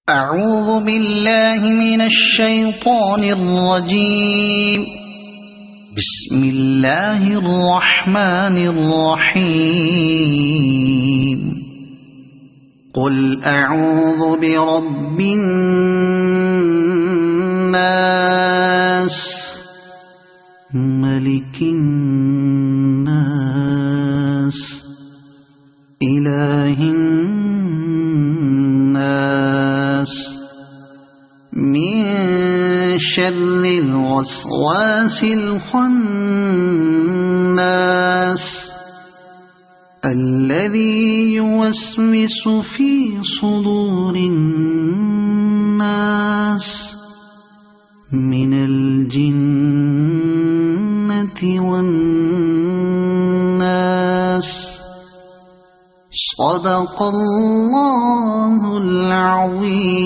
أعوذ بالله من الشيطان الرجيم. بسم الله الرحمن الرحيم. قل أعوذ برب الناس ملك الناس إله الناس من شر الوسواس الخناس الذي يوسوس في صدور الناس من الجنة والناس. صدق الله العظيم.